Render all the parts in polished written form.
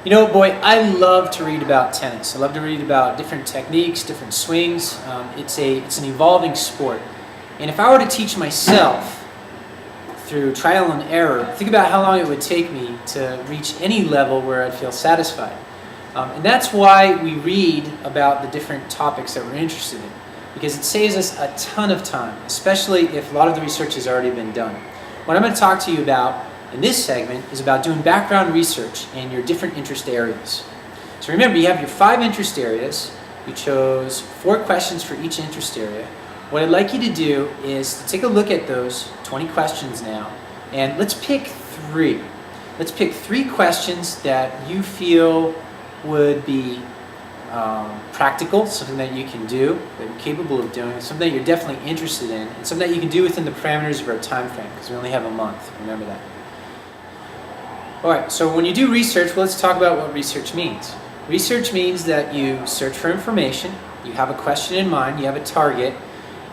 You know, boy, I love to read about tennis. I love to read about different techniques, different swings. It's an evolving sport. And if I were to teach myself through trial and error, think about how long it would take me to reach any level where I'd feel satisfied. And that's why we read about the different topics that we're interested in, because it saves us a ton of time, especially if a lot of the research has already been done. What I'm going to talk to you about in this segment is about doing background research in your different interest areas. So remember, you have your 5 interest areas. You chose 4 questions for each interest area. What I'd like you to do is to take a look at those 20 questions now, and let's pick 3. Let's pick 3 questions that you feel would be practical, something that you can do, that you're capable of doing, something that you're definitely interested in, and something that you can do within the parameters of our time frame, because we only have a month. Remember that. Alright, so when you do research, well, let's talk about what research means. Research means that you search for information, you have a question in mind, you have a target,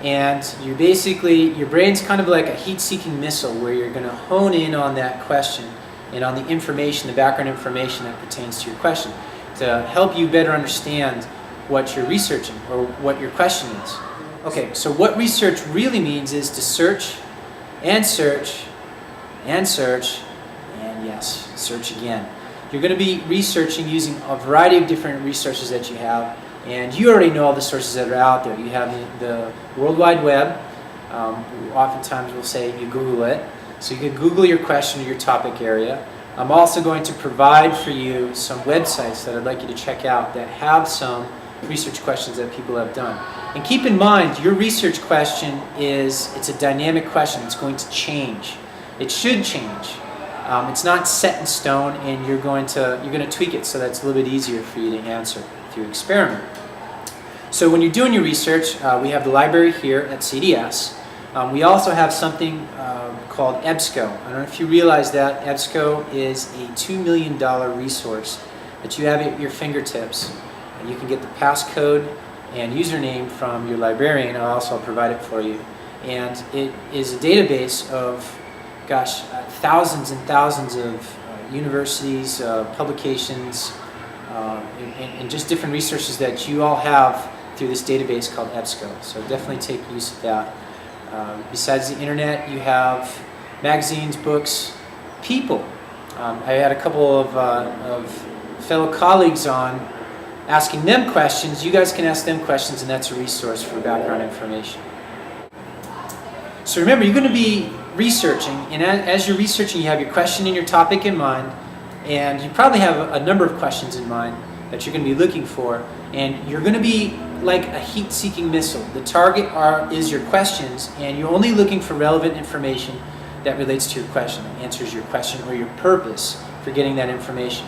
and you basically, your brain's kind of like a heat-seeking missile where you're going to hone in on that question and on the information, the background information that pertains to your question, to help you better understand what you're researching or what your question is. Okay, so what research really means is to search and search and search and yes, search again. You're going to be researching using a variety of different resources that you have, and you already know all the sources that are out there. You have the World Wide Web. Oftentimes we'll say you Google it. So you can Google your question or your topic area. I'm also going to provide for you some websites that I'd like you to check out that have some research questions that people have done. And keep in mind, your research question it's a dynamic question. It's going to change. It should change. It's not set in stone, and you're going to tweak it so that it's a little bit easier for you to answer if you experiment. So when you're doing your research, we have the library here at CDS. We also have something called EBSCO. I don't know if you realize that EBSCO is a $2 million resource that you have at your fingertips. And you can get the passcode and username from your librarian. I'll provide it for you. And it is a database of, gosh, thousands and thousands of universities, publications, and just different resources that you all have through this database called EBSCO. So definitely take use of that. Besides the internet, you have magazines, books, people. I had a couple of fellow colleagues on asking them questions. You guys can ask them questions, and that's a resource for background information. So remember, you're going to be researching, and as you're researching, you have your question and your topic in mind, and you probably have a number of questions in mind that you're going to be looking for, and you're going to be like a heat-seeking missile. The target is your questions, and you're only looking for relevant information that relates to your question, that answers your question or your purpose for getting that information.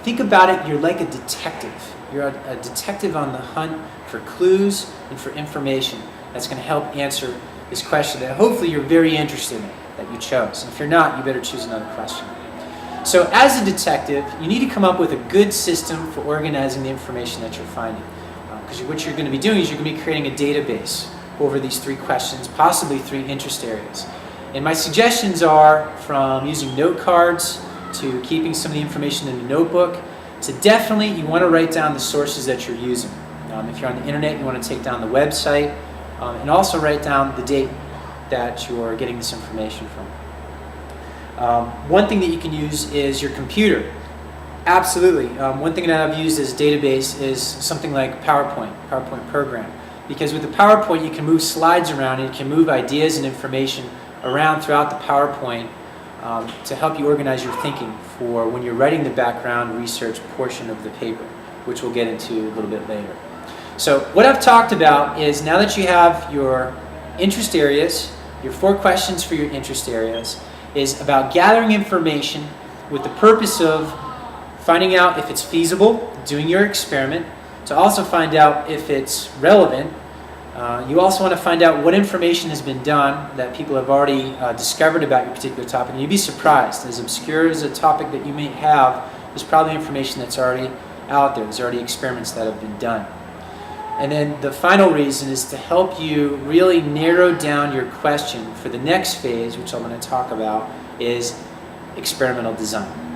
Think about it, you're like a detective. You're a detective on the hunt for clues and for information that's going to help answer this question that hopefully you're very interested in, that you chose. And if you're not, you better choose another question. So as a detective, you need to come up with a good system for organizing the information that you're finding. Because what you're going to be doing is you're going to be creating a database over these 3 questions, possibly 3 interest areas. And my suggestions are from using note cards to keeping some of the information in a notebook to definitely you want to write down the sources that you're using. If you're on the internet, you want to take down the website and also write down the date that you're getting this information from. One thing that you can use is your computer. Absolutely. One thing that I've used as a database is something like PowerPoint program. Because with the PowerPoint, you can move slides around and you can move ideas and information around throughout the PowerPoint to help you organize your thinking for when you're writing the background research portion of the paper, which we'll get into a little bit later. So what I've talked about is now that you have your interest areas, your 4 questions for your interest areas, is about gathering information with the purpose of finding out if it's feasible, doing your experiment, to also find out if it's relevant. You also want to find out what information has been done that people have already discovered about your particular topic. And you'd be surprised, as obscure as a topic that you may have, there's probably information that's already out there. There's already experiments that have been done. And then the final reason is to help you really narrow down your question for the next phase, which I'm going to talk about, is experimental design.